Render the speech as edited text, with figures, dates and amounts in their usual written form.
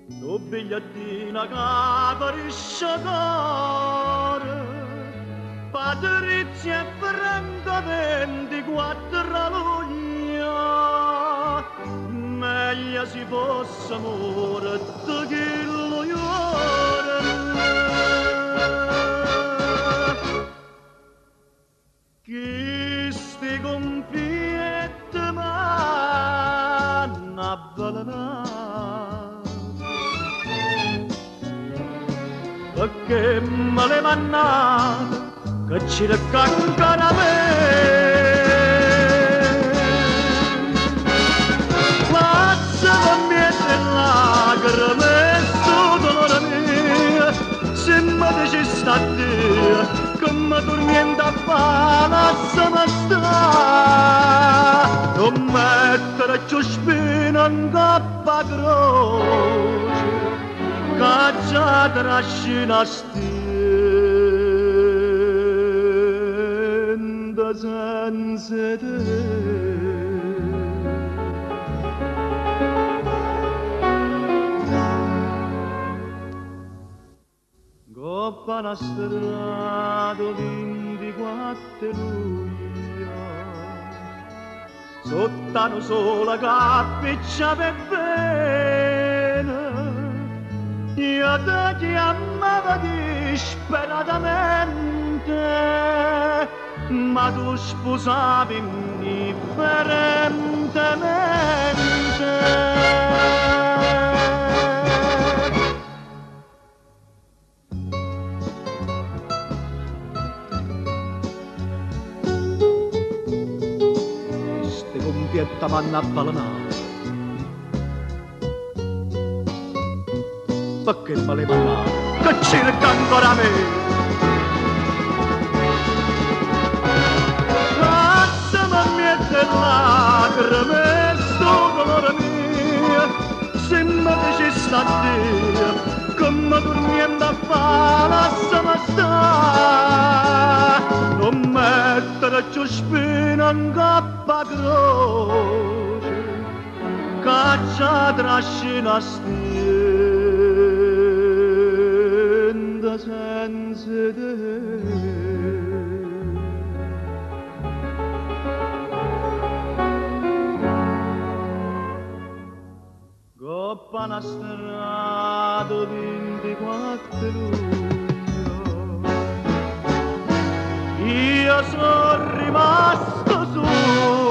Tu bigliettina che parisce cara, Patrizia e Franca 24 luglio, meglio si fosse morto che lo iore. Chi sti confiette m'hanno avvelenato, perché me le mannate che ci ancora a me. Pazza con miete lacrime sto dolore mio, se mi dici sta Dio che mi tormenta a palazzo mi sta, non mettere più spina in cappa croce che già trascina stenda senza te. Coppa una strada 24 luglio, sottano sola cappiccia per bene, io ti chiamavo disperatamente, ma tu sposavi indifferentemente. Compietta m'hanno avvelenato, perché me le mannate che cerca ancora a me. Lasciami miete lacrime sto dolore mio, se mi dici sta Dio che mi tormenta a palazzo mi sta, non mettere più spina in cappa croce che già trascina stenda senza te. Coppa una strada 24 luglio, io sono rimasto solo